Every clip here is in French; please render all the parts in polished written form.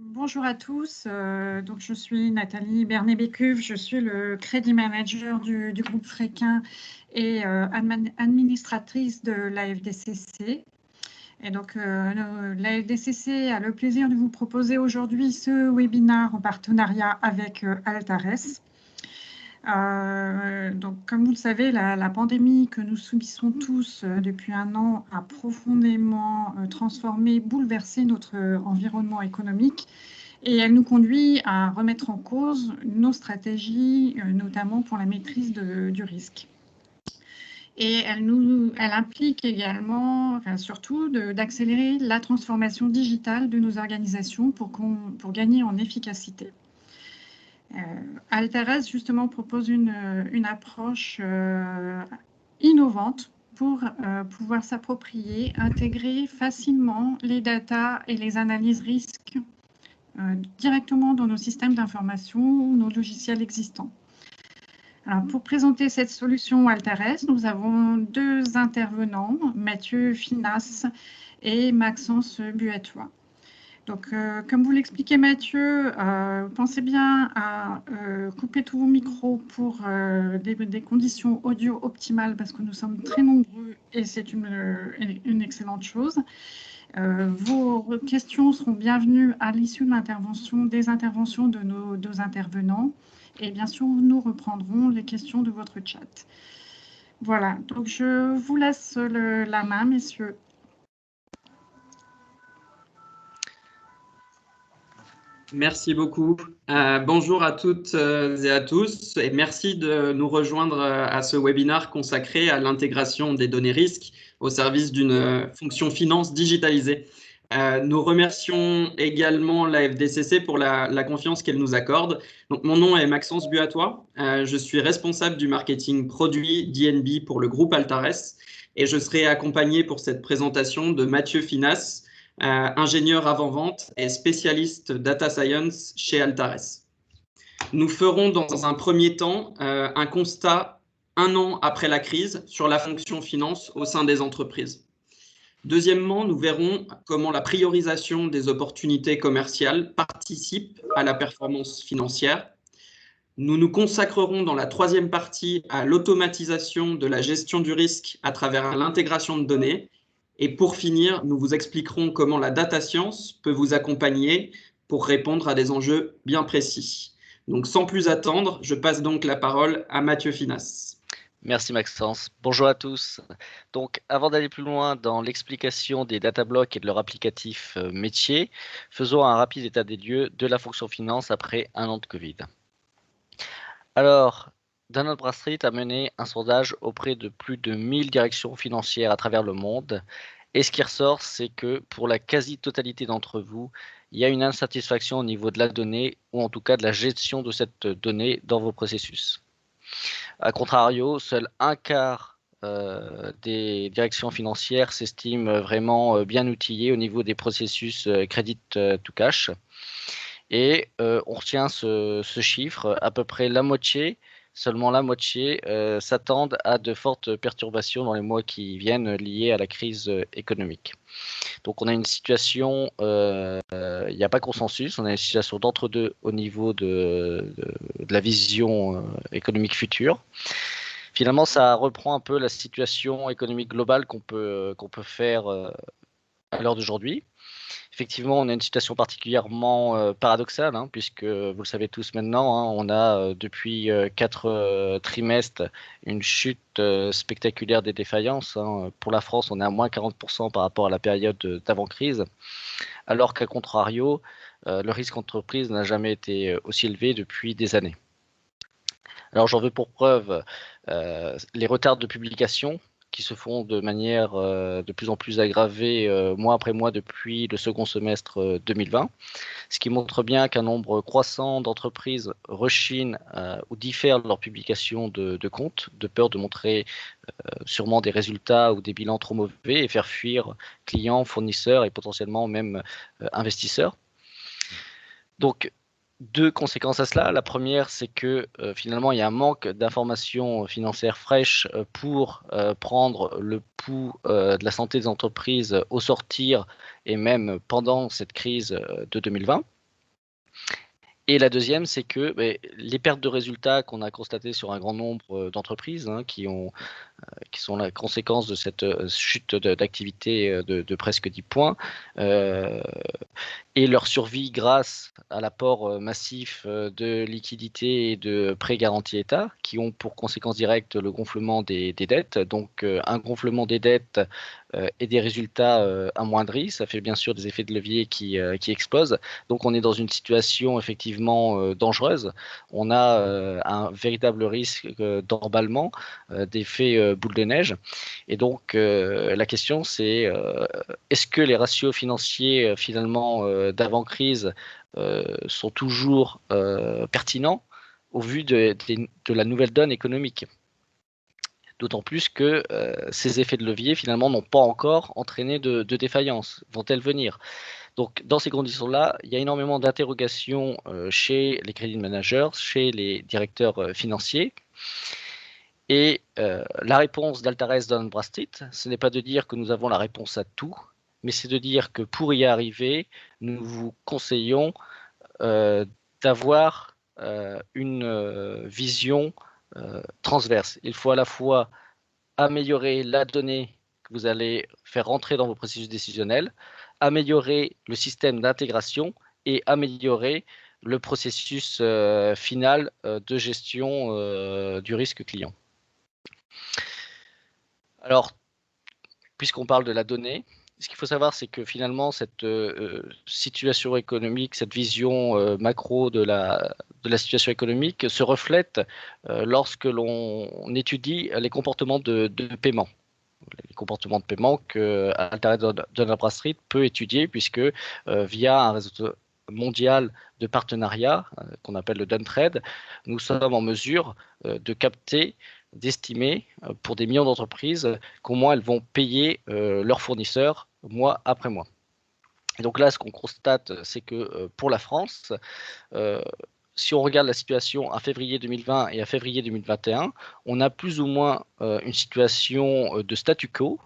Bonjour à tous, donc je suis Nathalie Bernet-Bécuve, je suis le Crédit Manager du groupe Fréquin et administratrice de l'AFDCC. Et donc l'AFDCC a le plaisir de vous proposer aujourd'hui ce webinaire en partenariat avec Altares. Donc, comme vous le savez, la pandémie que nous subissons tous depuis un an a profondément transformé, bouleversé notre environnement économique et elle nous conduit à remettre en cause nos stratégies, notamment pour la maîtrise du risque. Et elle implique également, enfin, surtout, d'accélérer la transformation digitale de nos organisations pour gagner en efficacité. Altares, justement, propose une approche innovante pour pouvoir s'approprier, intégrer facilement les data et les analyses risques directement dans nos systèmes d'information ou nos logiciels existants. Alors, pour présenter cette solution Altares, nous avons deux intervenants, Mathieu Finas et Maxence Buatois. Donc, comme vous l'expliquez Mathieu, pensez bien à couper tous vos micros pour des conditions audio optimales parce que nous sommes très nombreux et c'est une excellente chose. Vos questions seront bienvenues à l'issue de des interventions de nos deux intervenants. Et bien sûr, nous reprendrons les questions de votre chat. Voilà, donc je vous laisse la main, messieurs. Merci beaucoup. Bonjour à toutes et à tous et merci de nous rejoindre à ce webinaire consacré à l'intégration des données risques au service d'une fonction finance digitalisée. Nous remercions également la FDCC pour la confiance qu'elle nous accorde. Donc, mon nom est Maxence Buatois. Je suis responsable du marketing produit DNB pour le groupe Altares et je serai accompagné pour cette présentation de Mathieu Finas, ingénieur avant-vente et spécialiste data science chez Altares. Nous ferons dans un premier temps un constat un an après la crise sur la fonction finance au sein des entreprises. Deuxièmement, nous verrons comment la priorisation des opportunités commerciales participe à la performance financière. Nous nous consacrerons dans la troisième partie à l'automatisation de la gestion du risque à travers l'intégration de données. Et pour finir, nous vous expliquerons comment la data science peut vous accompagner pour répondre à des enjeux bien précis. Donc, sans plus attendre, je passe donc la parole à Mathieu Finas. Merci Maxence. Bonjour à tous. Donc, avant d'aller plus loin dans l'explication des data blocks et de leur applicatif métier, faisons un rapide état des lieux de la fonction finance après un an de Covid. Alors, Danone Bradstreet a mené un sondage auprès de plus de 1000 directions financières à travers le monde. Et ce qui ressort, c'est que pour la quasi-totalité d'entre vous, il y a une insatisfaction au niveau de la donnée ou en tout cas de la gestion de cette donnée dans vos processus. A contrario, seul un quart des directions financières s'estiment vraiment bien outillées au niveau des processus credit to cash. Et on retient ce chiffre, à peu près la moitié, seulement la moitié, s'attendent à de fortes perturbations dans les mois qui viennent liées à la crise économique. Donc on a une situation, il n'y a pas consensus, on a une situation d'entre-deux au niveau de la vision économique future. Finalement, ça reprend un peu la situation économique globale qu'on peut faire à l'heure d'aujourd'hui. Effectivement, on a une situation particulièrement paradoxale, puisque vous le savez tous maintenant, on a depuis 4 trimestres une chute spectaculaire des défaillances. Pour la France, on est à moins 40% par rapport à la période d'avant-crise, alors qu'à contrario, le risque entreprise n'a jamais été aussi élevé depuis des années. Alors j'en veux pour preuve les retards de publication qui se font de manière de plus en plus aggravée mois après mois depuis le second semestre 2020, ce qui montre bien qu'un nombre croissant d'entreprises rechignent ou diffèrent leur publication de comptes, de peur de montrer sûrement des résultats ou des bilans trop mauvais et faire fuir clients, fournisseurs et potentiellement même investisseurs. Donc, deux conséquences à cela. La première, c'est que finalement, il y a un manque d'informations financières fraîches pour prendre le pouls de la santé des entreprises au sortir et même pendant cette crise de 2020. Et la deuxième, c'est que les pertes de résultats qu'on a constatées sur un grand nombre d'entreprises qui sont la conséquence de cette chute d'activité de presque 10 points, et leur survie grâce à l'apport massif de liquidités et de prêts garantis État, qui ont pour conséquence directe le gonflement des dettes. Donc un gonflement des dettes et des résultats amoindris, ça fait bien sûr des effets de levier qui explosent. Donc on est dans une situation effectivement dangereuse. On a un véritable risque d'emballement, d'effet boule de neige. Et donc la question c'est est-ce que les ratios financiers finalement d'avant-crise sont toujours pertinents au vu de la nouvelle donne économique? D'autant plus que ces effets de levier, finalement, n'ont pas encore entraîné de défaillance. Vont-elles venir? Donc, dans ces conditions-là, il y a énormément d'interrogations chez les credit managers, chez les directeurs financiers. Et la réponse d'Altares Dun & Bradstreet, ce n'est pas de dire que nous avons la réponse à tout, mais c'est de dire que pour y arriver, nous vous conseillons d'avoir une vision transverse. Il faut à la fois améliorer la donnée que vous allez faire rentrer dans vos processus décisionnels, améliorer le système d'intégration et améliorer le processus final de gestion du risque client. Alors, puisqu'on parle de la donnée, ce qu'il faut savoir, c'est que finalement, cette situation économique, cette vision macro de la situation économique se reflète lorsque l'on étudie les comportements de paiement. Les comportements de paiement que Altares Dun & Bradstreet peut étudier, puisque via un réseau mondial de partenariat qu'on appelle le Duntrade, nous sommes en mesure de capter, d'estimer pour des millions d'entreprises comment elles vont payer leurs fournisseurs mois après mois. Et donc là, ce qu'on constate, c'est que pour la France, si on regarde la situation à février 2020 et à février 2021, on a plus ou moins une situation de statu quo,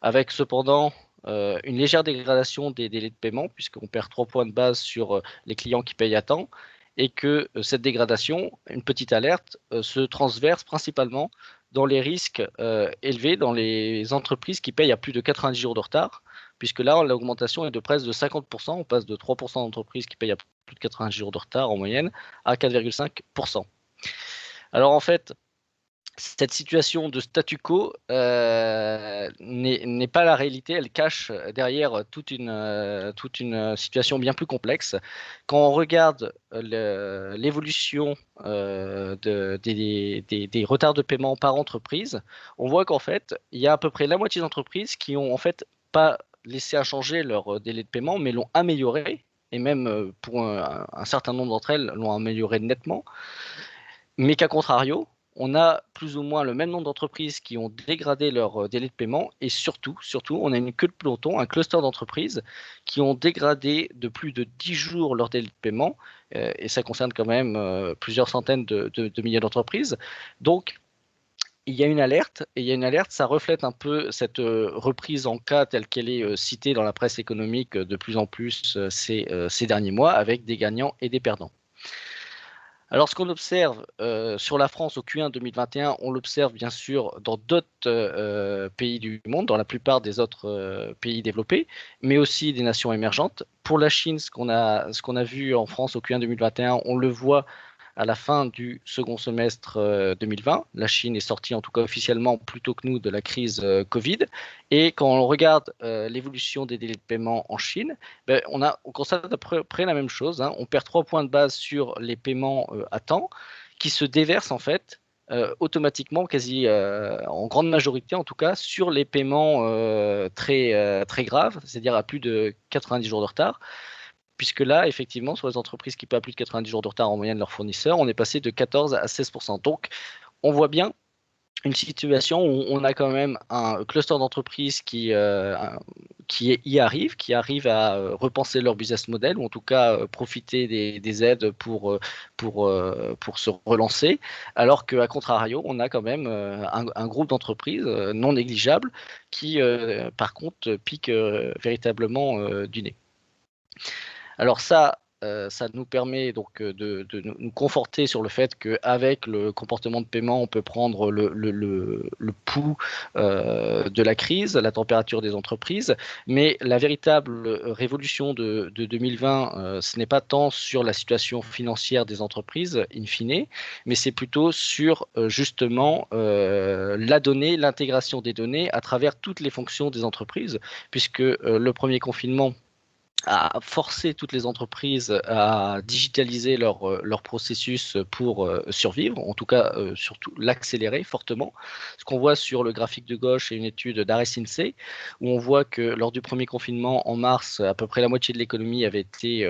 avec cependant une légère dégradation des délais de paiement, puisqu'on perd 3 points de base sur les clients qui payent à temps, et que cette dégradation, une petite alerte, se transverse principalement dans les risques élevés dans les entreprises qui payent à plus de 90 jours de retard, puisque là, l'augmentation est de presque de 50%. On passe de 3% d'entreprises qui payent à plus de 90 jours de retard en moyenne à 4,5%. Alors en fait, cette situation de statu quo n'est pas la réalité, elle cache derrière toute une situation bien plus complexe. Quand on regarde l'évolution des retards de paiement par entreprise, on voit qu'en fait, il y a à peu près la moitié d'entreprises qui ont en fait pas laissé inchanger leur délai de paiement, mais l'ont amélioré, et même pour un certain nombre d'entre elles l'ont amélioré nettement, mais qu'à contrario, on a plus ou moins le même nombre d'entreprises qui ont dégradé leur délai de paiement, et surtout, on a une queue de peloton, un cluster d'entreprises qui ont dégradé de plus de 10 jours leur délai de paiement, et ça concerne quand même plusieurs centaines de milliers d'entreprises. Donc, il y a une alerte, et il y a une alerte, ça reflète un peu cette reprise en cas telle qu'elle est citée dans la presse économique de plus en plus ces derniers mois, avec des gagnants et des perdants. Alors, ce qu'on observe sur la France au Q1 2021, on l'observe bien sûr dans d'autres pays du monde, dans la plupart des autres pays développés, mais aussi des nations émergentes. Pour la Chine, ce qu'on a vu en France au Q1 2021, on le voit à la fin du second semestre 2020. La Chine est sortie, en tout cas officiellement, plus tôt que nous, de la crise Covid. Et quand on regarde l'évolution des délais de paiement en Chine, on constate à peu près la même chose. On perd 3 points de base sur les paiements à temps, qui se déversent en fait automatiquement, quasi en grande majorité en tout cas, sur les paiements très graves, c'est-à-dire à plus de 90 jours de retard. Puisque là, effectivement, sur les entreprises qui paient à plus de 90 jours de retard en moyenne leurs fournisseurs, on est passé de 14 à 16%. Donc, on voit bien une situation où on a quand même un cluster d'entreprises qui y arrive, à repenser leur business model, ou en tout cas profiter des aides pour se relancer, alors qu'à contrario, on a quand même un groupe d'entreprises non négligeable qui, par contre, pique véritablement du nez. Alors ça, ça nous permet donc de nous conforter sur le fait qu'avec le comportement de paiement, on peut prendre le pouls de la crise, la température des entreprises. Mais la véritable révolution de 2020, ce n'est pas tant sur la situation financière des entreprises, in fine, mais c'est plutôt sur justement la donnée, l'intégration des données à travers toutes les fonctions des entreprises, puisque le premier confinement à forcer toutes les entreprises à digitaliser leur processus pour survivre, en tout cas surtout l'accélérer fortement. Ce qu'on voit sur le graphique de gauche, c'est une étude d'Arrecife, où on voit que lors du premier confinement, en mars, à peu près la moitié de l'économie avait été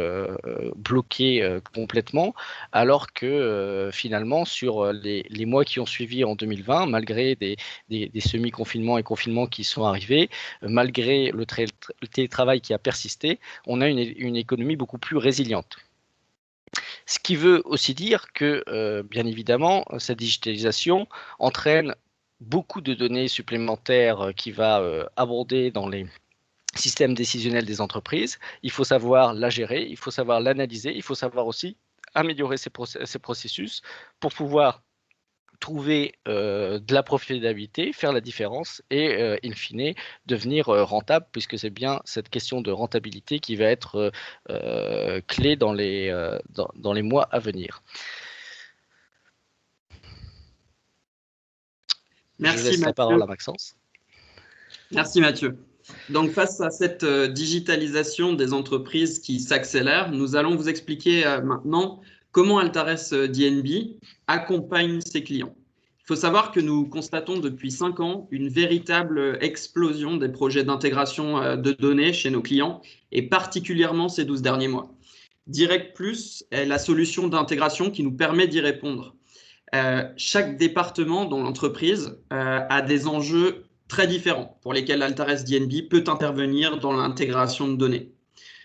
bloquée complètement, alors que finalement, sur les mois qui ont suivi en 2020, malgré des semi-confinements et confinements qui sont arrivés, malgré le télétravail qui a persisté, on a une économie beaucoup plus résiliente. Ce qui veut aussi dire que, bien évidemment, cette digitalisation entraîne beaucoup de données supplémentaires qui va abonder dans les systèmes décisionnels des entreprises. Il faut savoir la gérer, il faut savoir l'analyser, il faut savoir aussi améliorer ces processus pour pouvoir trouver de la profitabilité, faire la différence et, in fine, devenir rentable, puisque c'est bien cette question de rentabilité qui va être clé dans les mois à venir. Merci, je laisse Mathieu. la parole à Maxence. Merci Mathieu. Donc face à cette digitalisation des entreprises qui s'accélère, nous allons vous expliquer maintenant comment Altares DNB accompagne ses clients. Il faut savoir que nous constatons depuis 5 ans une véritable explosion des projets d'intégration de données chez nos clients, et particulièrement ces 12 derniers mois. Direct Plus est la solution d'intégration qui nous permet d'y répondre. Chaque département dans l'entreprise a des enjeux très différents pour lesquels Altares DNB peut intervenir dans l'intégration de données.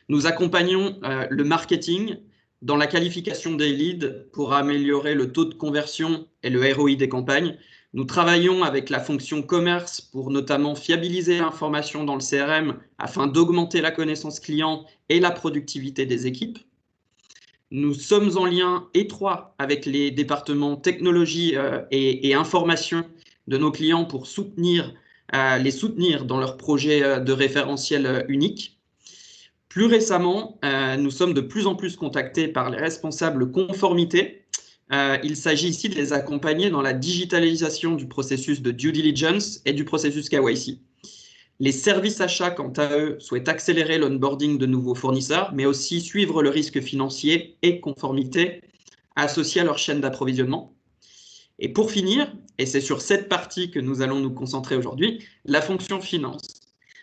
Nous accompagnons le marketing dans la qualification des leads pour améliorer le taux de conversion et le ROI des campagnes. Nous travaillons avec la fonction commerce pour notamment fiabiliser l'information dans le CRM afin d'augmenter la connaissance client et la productivité des équipes. Nous sommes en lien étroit avec les départements technologie et information de nos clients pour les soutenir dans leurs projets de référentiel unique. Plus récemment, nous sommes de plus en plus contactés par les responsables conformité. Il s'agit ici de les accompagner dans la digitalisation du processus de due diligence et du processus KYC. Les services achats, quant à eux, souhaitent accélérer l'onboarding de nouveaux fournisseurs, mais aussi suivre le risque financier et conformité associé à leur chaîne d'approvisionnement. Et pour finir, et c'est sur cette partie que nous allons nous concentrer aujourd'hui, la fonction finance.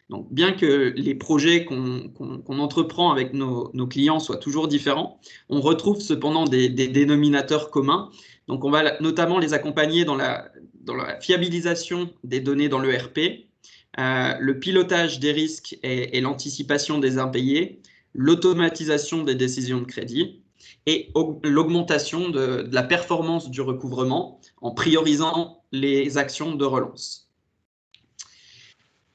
Donc, bien que les projets qu'on entreprend avec nos clients soient toujours différents, on retrouve cependant des dénominateurs communs. Donc, on va notamment les accompagner dans la fiabilisation des données dans l'ERP, le pilotage des risques et l'anticipation des impayés, l'automatisation des décisions de crédit et l'augmentation de la performance du recouvrement en priorisant les actions de relance.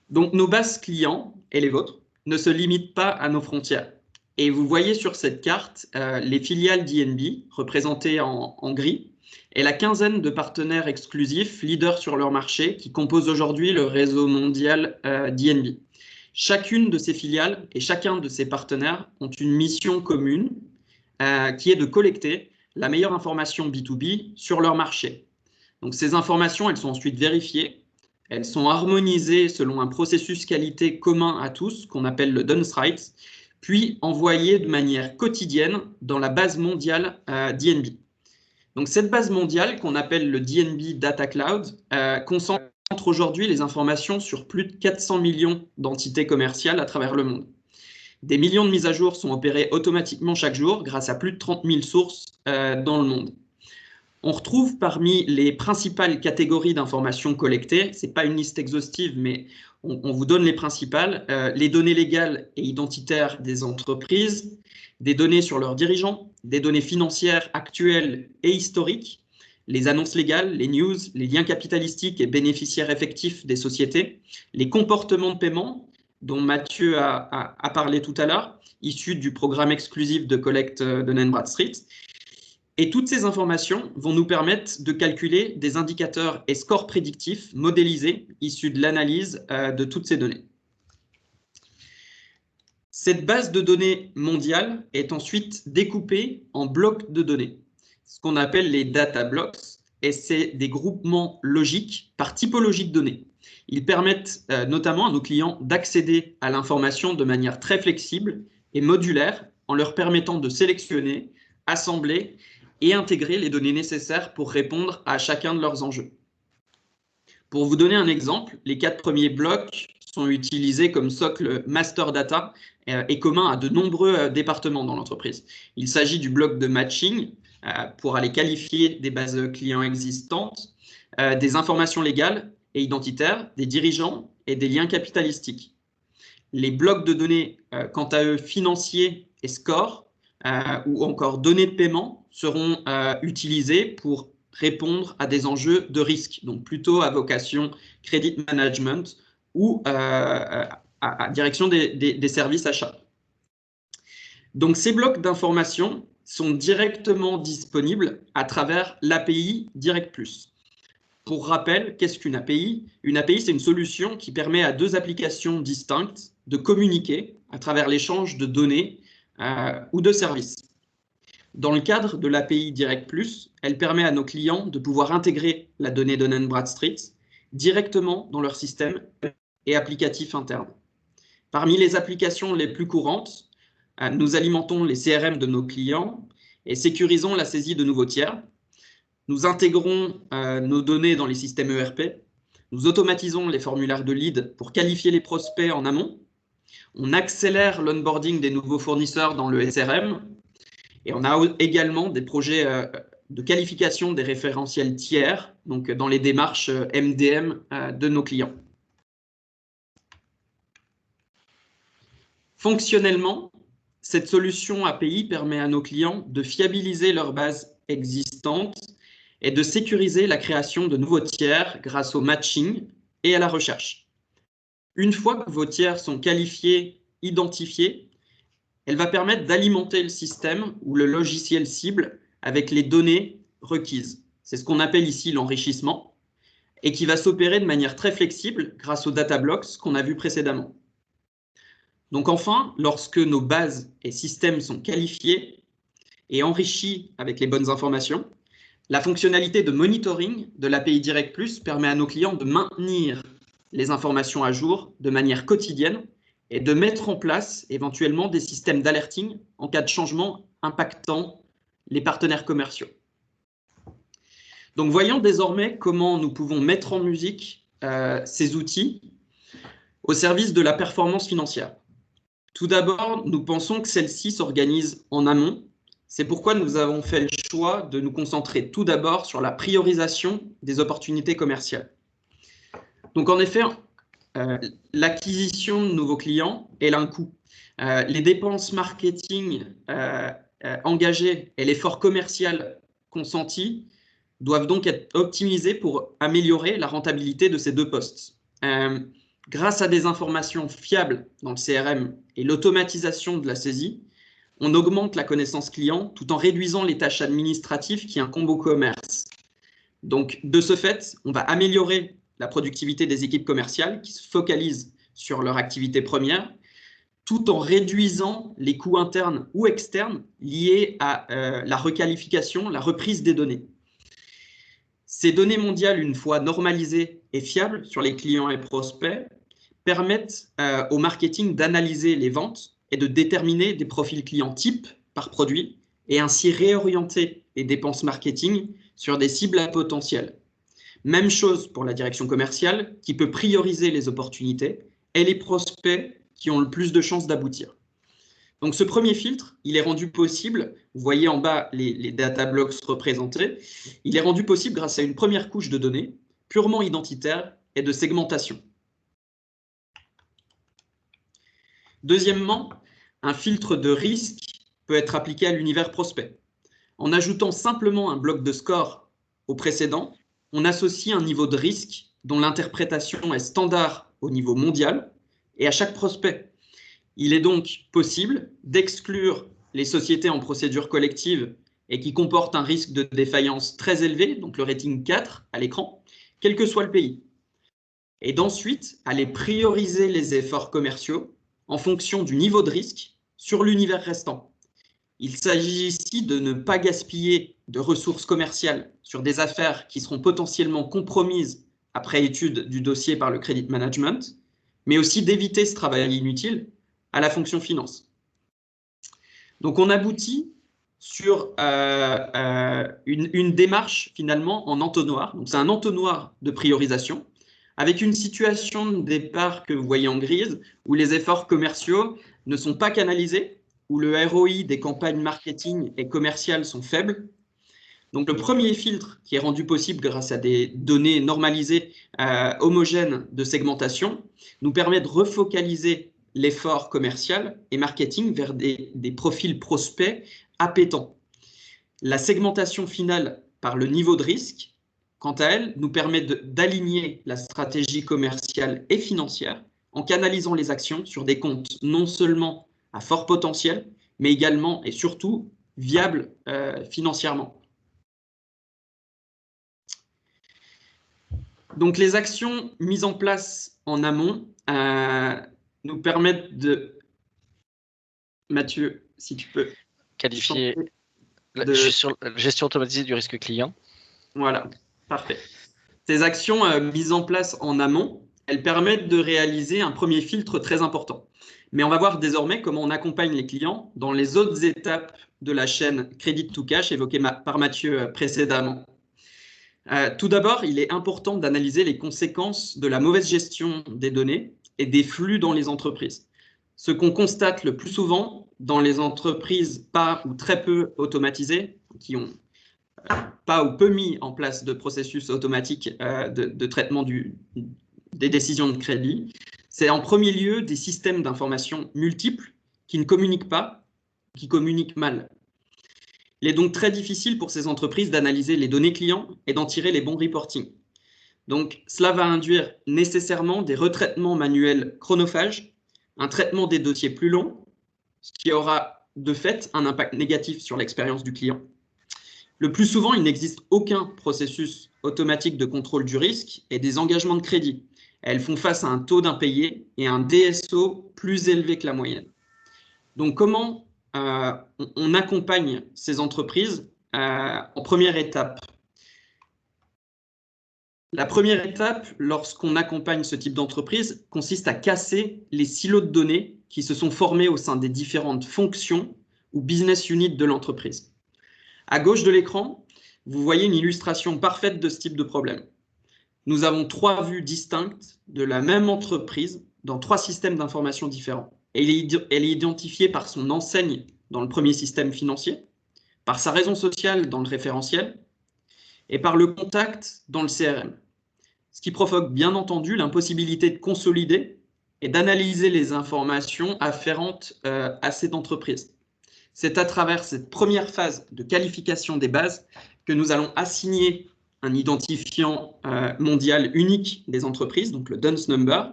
Donc, nos bases clients et les vôtres ne se limitent pas à nos frontières. Et vous voyez sur cette carte les filiales DNB représentées en gris et la quinzaine de partenaires exclusifs leaders sur leur marché qui composent aujourd'hui le réseau mondial DNB. Chacune de ces filiales et chacun de ces partenaires ont une mission commune qui est de collecter la meilleure information B2B sur leur marché. Donc, ces informations, elles sont ensuite vérifiées. Elles sont harmonisées selon un processus qualité commun à tous, qu'on appelle le Done Right, puis envoyées de manière quotidienne dans la base mondiale DNB. Donc, cette base mondiale, qu'on appelle le DNB Data Cloud, concentre aujourd'hui les informations sur plus de 400 millions d'entités commerciales à travers le monde. Des millions de mises à jour sont opérées automatiquement chaque jour grâce à plus de 30 000 sources dans le monde. On retrouve parmi les principales catégories d'informations collectées, ce n'est pas une liste exhaustive, mais on vous donne les principales, les données légales et identitaires des entreprises, des données sur leurs dirigeants, des données financières actuelles et historiques, les annonces légales, les news, les liens capitalistiques et bénéficiaires effectifs des sociétés, les comportements de paiement, dont Mathieu a parlé tout à l'heure, issues du programme exclusif de collecte de Dun & Bradstreet. Et toutes ces informations vont nous permettre de calculer des indicateurs et scores prédictifs modélisés issus de l'analyse de toutes ces données. Cette base de données mondiale est ensuite découpée en blocs de données, ce qu'on appelle les data blocks, et c'est des groupements logiques par typologie de données. Ils permettent notamment à nos clients d'accéder à l'information de manière très flexible et modulaire en leur permettant de sélectionner, assembler et intégrer les données nécessaires pour répondre à chacun de leurs enjeux. Pour vous donner un exemple, les 4 premiers blocs sont utilisés comme socle master data et commun à de nombreux départements dans l'entreprise. Il s'agit du bloc de matching pour aller qualifier des bases clients existantes, des informations légales et identitaires, des dirigeants et des liens capitalistiques. Les blocs de données, quant à eux, financiers et scores, ou encore données de paiement, seront utilisés pour répondre à des enjeux de risque, donc plutôt à vocation credit management ou à direction des services achats. Donc ces blocs d'informations sont directement disponibles à travers l'API Direct+. Pour rappel, qu'est-ce qu'une API? Une API, c'est une solution qui permet à 2 applications distinctes de communiquer à travers l'échange de données ou de services. Dans le cadre de l'API Direct+, elle permet à nos clients de pouvoir intégrer la donnée de Dun & Bradstreet directement dans leur système et applicatifs internes. Parmi les applications les plus courantes, nous alimentons les CRM de nos clients et sécurisons la saisie de nouveaux tiers. Nous intégrons nos données dans les systèmes ERP. Nous automatisons les formulaires de lead pour qualifier les prospects en amont. On accélère l'onboarding des nouveaux fournisseurs dans le SRM. Et on a également des projets de qualification des référentiels tiers, donc dans les démarches MDM de nos clients. Fonctionnellement, cette solution API permet à nos clients de fiabiliser leurs bases existantes et de sécuriser la création de nouveaux tiers grâce au matching et à la recherche. Une fois que vos tiers sont qualifiés, identifiés, elle va permettre d'alimenter le système ou le logiciel cible avec les données requises. C'est ce qu'on appelle ici l'enrichissement et qui va s'opérer de manière très flexible grâce aux data blocks qu'on a vus précédemment. Donc enfin, lorsque nos bases et systèmes sont qualifiés et enrichis avec les bonnes informations, la fonctionnalité de monitoring de l'API Direct+ permet à nos clients de maintenir les informations à jour de manière quotidienne et de mettre en place éventuellement des systèmes d'alerting en cas de changement impactant les partenaires commerciaux. Donc voyons désormais comment nous pouvons mettre en musique ces outils au service de la performance financière. Tout d'abord, nous pensons que celle-ci s'organise en amont. C'est pourquoi nous avons fait le choix de nous concentrer tout d'abord sur la priorisation des opportunités commerciales. Donc en effet, l'acquisition de nouveaux clients, elle a un coût. Les dépenses marketing engagées et l'effort commercial consenti doivent donc être optimisés pour améliorer la rentabilité de ces 2 postes. Grâce à des informations fiables dans le CRM et l'automatisation de la saisie, on augmente la connaissance client tout en réduisant les tâches administratives qui incombent au commerce. Donc, de ce fait, on va améliorer la productivité des équipes commerciales qui se focalisent sur leur activité première, tout en réduisant les coûts internes ou externes liés à la requalification, la reprise des données. Ces données mondiales, une fois normalisées et fiables sur les clients et prospects, permettent au marketing d'analyser les ventes et de déterminer des profils clients types par produit et ainsi réorienter les dépenses marketing sur des cibles à potentiel. Même chose pour la direction commerciale qui peut prioriser les opportunités et les prospects qui ont le plus de chances d'aboutir. Donc ce premier filtre, il est rendu possible, vous voyez en bas les data blocks représentés, il est rendu possible grâce à une première couche de données purement identitaire et de segmentation. Deuxièmement, un filtre de risque peut être appliqué à l'univers prospect. En ajoutant simplement un bloc de score au précédent, on associe un niveau de risque dont l'interprétation est standard au niveau mondial et à chaque prospect. Il est donc possible d'exclure les sociétés en procédure collective et qui comportent un risque de défaillance très élevé, donc le rating 4 à l'écran, quel que soit le pays. Et d'ensuite, aller prioriser les efforts commerciaux en fonction du niveau de risque sur l'univers restant. Il s'agit ici de ne pas gaspiller de ressources commerciales sur des affaires qui seront potentiellement compromises après étude du dossier par le credit management, mais aussi d'éviter ce travail inutile à la fonction finance. Donc on aboutit sur une démarche finalement en entonnoir. Donc c'est un entonnoir de priorisation avec une situation de départ que vous voyez en grise où les efforts commerciaux ne sont pas canalisés, où le ROI des campagnes marketing et commerciales sont faibles. Donc le premier filtre qui est rendu possible grâce à des données normalisées homogènes de segmentation nous permet de refocaliser l'effort commercial et marketing vers des profils prospects appétants. La segmentation finale par le niveau de risque, quant à elle, nous permet d'aligner la stratégie commerciale et financière en canalisant les actions sur des comptes non seulement à fort potentiel, mais également et surtout viables financièrement. Donc les actions mises en place en amont nous permettent de… Mathieu, si tu peux… Qualifier la gestion automatisée du risque client. Voilà, parfait. Ces actions mises en place en amont, elles permettent de réaliser un premier filtre très important. Mais on va voir désormais comment on accompagne les clients dans les autres étapes de la chaîne Credit to Cash évoquée par Mathieu précédemment. Tout d'abord, il est important d'analyser les conséquences de la mauvaise gestion des données et des flux dans les entreprises. Ce qu'on constate le plus souvent dans les entreprises pas ou très peu automatisées, qui ont pas ou peu mis en place de processus automatiques de traitement des décisions de crédit, c'est en premier lieu des systèmes d'information multiples qui ne communiquent pas, qui communiquent mal. Il est donc très difficile pour ces entreprises d'analyser les données clients et d'en tirer les bons reporting. Donc, cela va induire nécessairement des retraitements manuels chronophages, un traitement des dossiers plus long, ce qui aura de fait un impact négatif sur l'expérience du client. Le plus souvent, il n'existe aucun processus automatique de contrôle du risque et des engagements de crédit. Elles font face à un taux d'impayé et un DSO plus élevé que la moyenne. Donc, comment on accompagne ces entreprises en première étape? La première étape, lorsqu'on accompagne ce type d'entreprise, consiste à casser les silos de données qui se sont formés au sein des différentes fonctions ou business units de l'entreprise. À gauche de l'écran, vous voyez une illustration parfaite de ce type de problème. Nous avons 3 vues distinctes de la même entreprise dans 3 systèmes d'information différents. Et elle est identifiée par son enseigne dans le premier système financier, par sa raison sociale dans le référentiel et par le contact dans le CRM. Ce qui provoque bien entendu l'impossibilité de consolider et d'analyser les informations afférentes à cette entreprise. C'est à travers cette première phase de qualification des bases que nous allons assigner un identifiant mondial unique des entreprises, donc le DUNS number,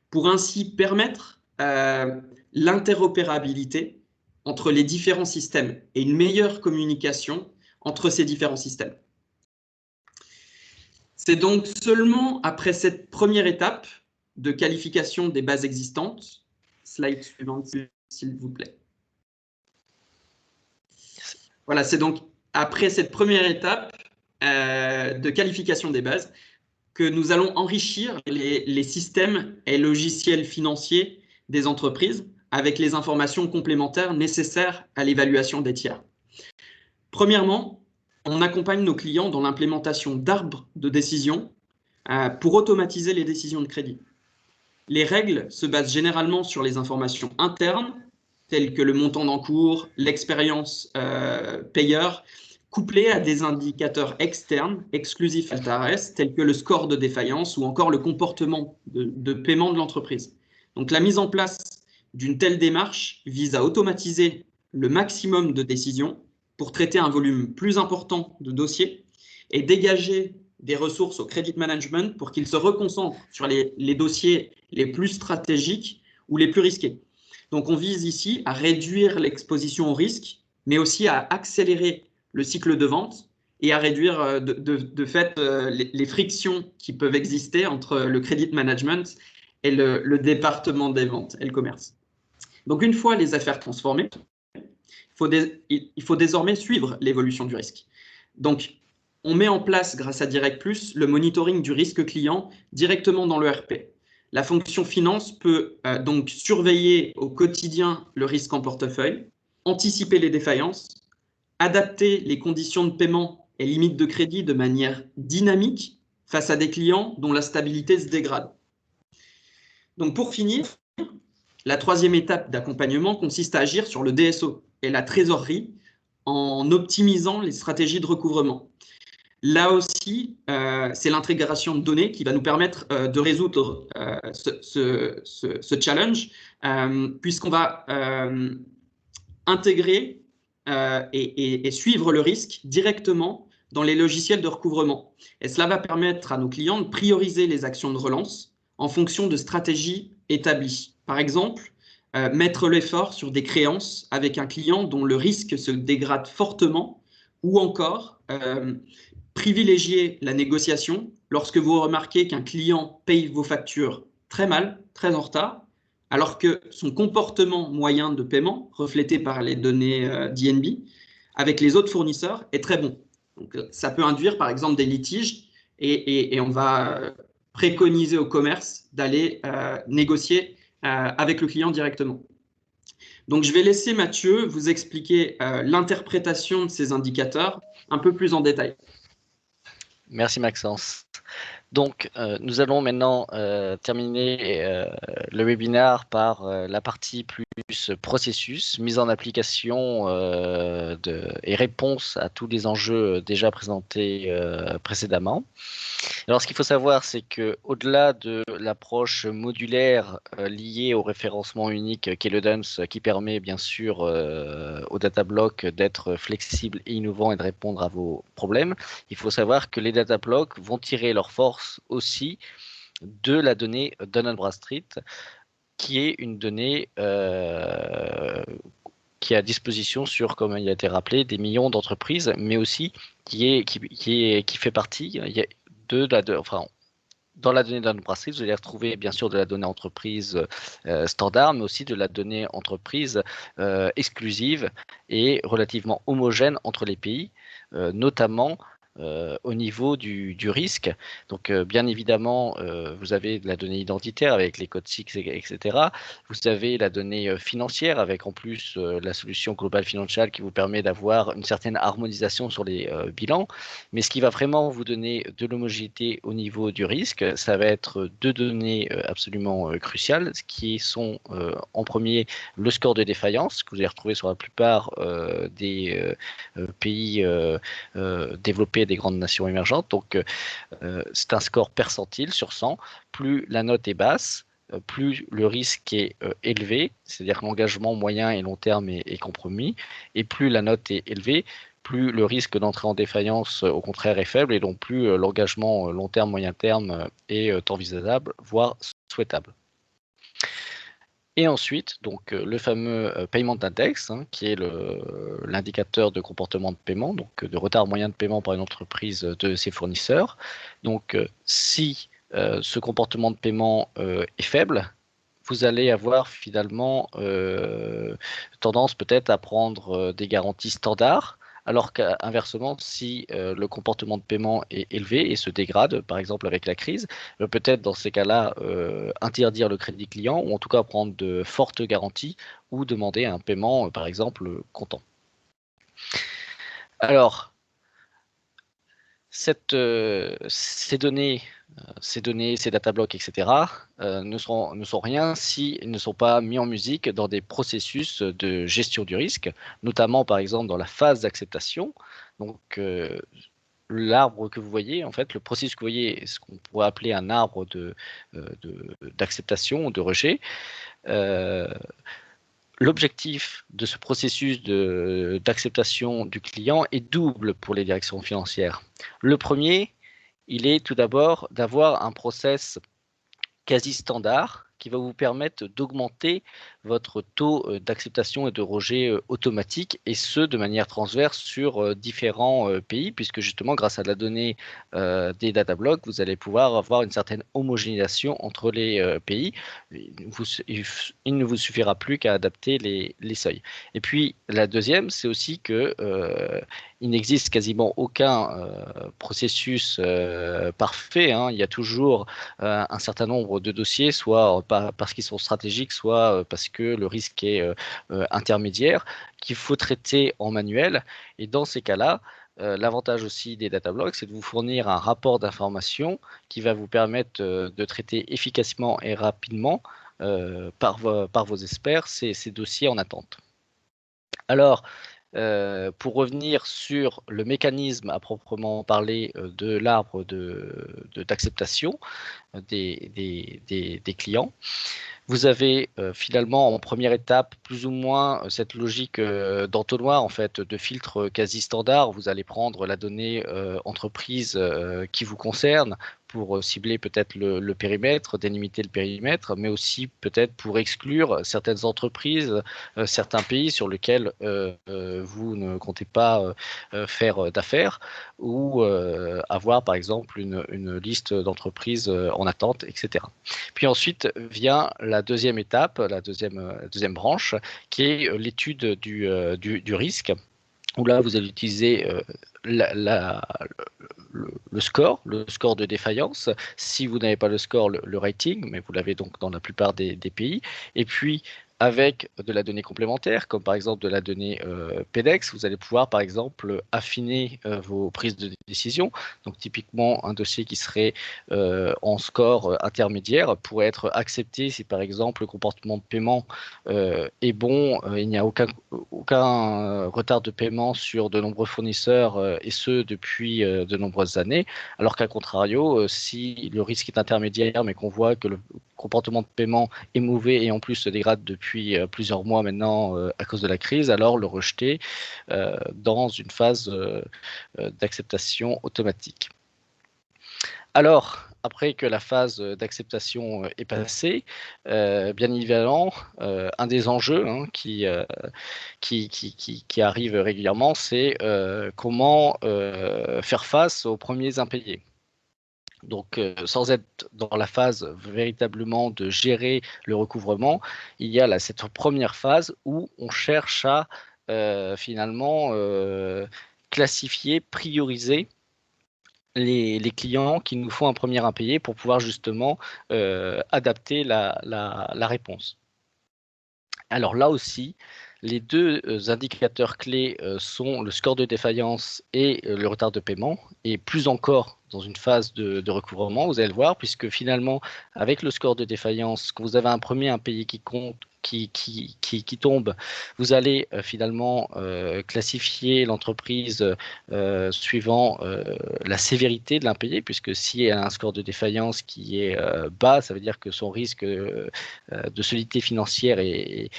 pour ainsi permettre l'interopérabilité entre les différents systèmes et une meilleure communication entre ces différents systèmes. C'est donc seulement après cette première étape de qualification des bases existantes, slide suivante s'il vous plaît. Voilà, c'est donc après cette première étape de qualification des bases que nous allons enrichir les systèmes et logiciels financiers des entreprises avec les informations complémentaires nécessaires à l'évaluation des tiers. Premièrement, on accompagne nos clients dans l'implémentation d'arbres de décision pour automatiser les décisions de crédit. Les règles se basent généralement sur les informations internes, telles que le montant d'encours, l'expérience payeur, couplées à des indicateurs externes, exclusifs Altares, tels que le score de défaillance ou encore le comportement de paiement de l'entreprise. Donc la mise en place d'une telle démarche vise à automatiser le maximum de décisions pour traiter un volume plus important de dossiers et dégager des ressources au credit management pour qu'il se reconcentre sur les dossiers les plus stratégiques ou les plus risqués. Donc, on vise ici à réduire l'exposition au risque, mais aussi à accélérer le cycle de vente et à réduire de fait les frictions qui peuvent exister entre le credit management et le département des ventes et le commerce. Donc, une fois les affaires transformées, il faut désormais suivre l'évolution du risque. Donc, on met en place, grâce à Direct Plus, le monitoring du risque client directement dans l'ERP. La fonction finance peut donc surveiller au quotidien le risque en portefeuille, anticiper les défaillances, adapter les conditions de paiement et limites de crédit de manière dynamique face à des clients dont la stabilité se dégrade. Donc, pour finir, la troisième étape d'accompagnement consiste à agir sur le DSO et la trésorerie en optimisant les stratégies de recouvrement. Là aussi, c'est l'intégration de données qui va nous permettre de résoudre ce challenge, puisqu'on va intégrer et suivre le risque directement dans les logiciels de recouvrement. Et cela va permettre à nos clients de prioriser les actions de relance en fonction de stratégies établies. Par exemple, mettre l'effort sur des créances avec un client dont le risque se dégrade fortement, ou encore privilégier la négociation lorsque vous remarquez qu'un client paye vos factures très mal, très en retard, alors que son comportement moyen de paiement, reflété par les données DNB, avec les autres fournisseurs, est très bon. Donc, ça peut induire, par exemple, des litiges et on va préconiser au commerce d'aller négocier avec le client directement. Donc, je vais laisser Mathieu vous expliquer l'interprétation de ces indicateurs un peu plus en détail. Merci Maxence. Donc, nous allons maintenant terminer le webinaire par la partie plus processus, mise en application et réponse à tous les enjeux déjà présentés précédemment. Alors, ce qu'il faut savoir, c'est qu'au-delà de l'approche modulaire liée au référencement unique qu'est le DUNS, qui permet bien sûr au data block d'être flexible et innovant et de répondre à vos problèmes, il faut savoir que les data blocks vont tirer leur force aussi de la donnée Dun & Bradstreet, qui est une donnée qui est à disposition sur, comme il a été rappelé, des millions d'entreprises, mais aussi qui fait partie dans la donnée Dun & Bradstreet, vous allez retrouver bien sûr de la donnée entreprise standard, mais aussi de la donnée entreprise exclusive et relativement homogène entre les pays, notamment au niveau du risque. Donc, bien évidemment, vous avez de la donnée identitaire avec les codes SIX, etc. Vous avez la donnée financière avec en plus la solution Global Financial qui vous permet d'avoir une certaine harmonisation sur les bilans. Mais ce qui va vraiment vous donner de l'homogénéité au niveau du risque, ça va être deux données absolument cruciales, qui sont en premier le score de défaillance, que vous allez retrouver sur la plupart des pays développés, des grandes nations émergentes. Donc, c'est un score percentile sur 100. Plus la note est basse, plus le risque est élevé, c'est-à-dire que l'engagement moyen et long terme est compromis, et plus la note est élevée, plus le risque d'entrer en défaillance, au contraire, est faible, et donc plus l'engagement long terme, moyen terme est envisageable, voire souhaitable. Et ensuite, donc, le fameux payment index, qui est l'indicateur de comportement de paiement, donc de retard moyen de paiement par une entreprise de ses fournisseurs. Donc, si ce comportement de paiement est faible, vous allez avoir finalement tendance peut-être à prendre des garanties standards, alors qu'inversement, si le comportement de paiement est élevé et se dégrade, par exemple avec la crise, peut-être dans ces cas-là interdire le crédit client ou en tout cas prendre de fortes garanties ou demander un paiement, par exemple, comptant. Alors, ces données, ces data blocks, etc., ne sont rien s'ils ne sont pas mis en musique dans des processus de gestion du risque, notamment par exemple dans la phase d'acceptation. Donc, l'arbre que vous voyez, en fait, le processus que vous voyez est ce qu'on pourrait appeler un arbre d'acceptation ou de rejet. L'objectif de ce processus d'acceptation du client est double pour les directions financières. Le premier, il est tout d'abord d'avoir un process quasi standard qui va vous permettre d'augmenter votre taux d'acceptation et de rejet automatique, et ce, de manière transverse sur différents pays, puisque justement, grâce à la donnée des data blocks, vous allez pouvoir avoir une certaine homogénéisation entre les pays. Il ne vous suffira plus qu'à adapter les seuils. Et puis, la deuxième, c'est aussi que il n'existe quasiment aucun processus parfait, hein. Il y a toujours un certain nombre de dossiers, soit parce qu'ils sont stratégiques, soit parce que le risque est intermédiaire, qu'il faut traiter en manuel. Et dans ces cas-là, l'avantage aussi des data blocks, c'est de vous fournir un rapport d'information qui va vous permettre de traiter efficacement et rapidement par vos experts ces dossiers en attente. Alors, pour revenir sur le mécanisme à proprement parler de l'arbre d'acceptation des clients, vous avez finalement en première étape plus ou moins cette logique d'entonnoir, en fait, de filtre quasi standard. Vous allez prendre la donnée entreprise qui vous concerne pour cibler peut-être le périmètre, délimiter le périmètre, mais aussi peut-être pour exclure certaines entreprises, certains pays sur lesquels vous ne comptez pas faire d'affaires, ou avoir par exemple une liste d'entreprises en attente, etc. Puis ensuite vient la deuxième étape, la deuxième branche, qui est l'étude du risque, où là vous allez utiliser le score de défaillance. Si vous n'avez pas le score, le rating, mais vous l'avez donc dans la plupart des pays. Et puis, avec de la donnée complémentaire, comme par exemple de la donnée PEDEX, vous allez pouvoir par exemple affiner vos prises de décision. Donc typiquement, un dossier qui serait en score intermédiaire pourrait être accepté si par exemple le comportement de paiement est bon, il n'y a aucun retard de paiement sur de nombreux fournisseurs, et ce depuis de nombreuses années, alors qu'à contrario, si le risque est intermédiaire mais qu'on voit que le comportement de paiement est mauvais et en plus se dégrade depuis plusieurs mois maintenant à cause de la crise, alors le rejeter dans une phase d'acceptation automatique. Alors, après que la phase d'acceptation est passée, bien évidemment, un des enjeux qui arrive régulièrement, c'est comment faire face aux premiers impayés. Donc, sans être dans la phase véritablement de gérer le recouvrement, il y a cette première phase où on cherche à finalement classifier, prioriser les clients qui nous font un premier impayé pour pouvoir justement adapter la réponse. Alors là aussi, les deux indicateurs clés sont le score de défaillance et le retard de paiement, et plus encore dans une phase de recouvrement, vous allez le voir, puisque finalement, avec le score de défaillance, quand vous avez un premier impayé qui compte, qui tombe, vous allez finalement classifier l'entreprise suivant la sévérité de l'impayé, puisque si elle a un score de défaillance qui est bas, ça veut dire que son risque de solidité financière est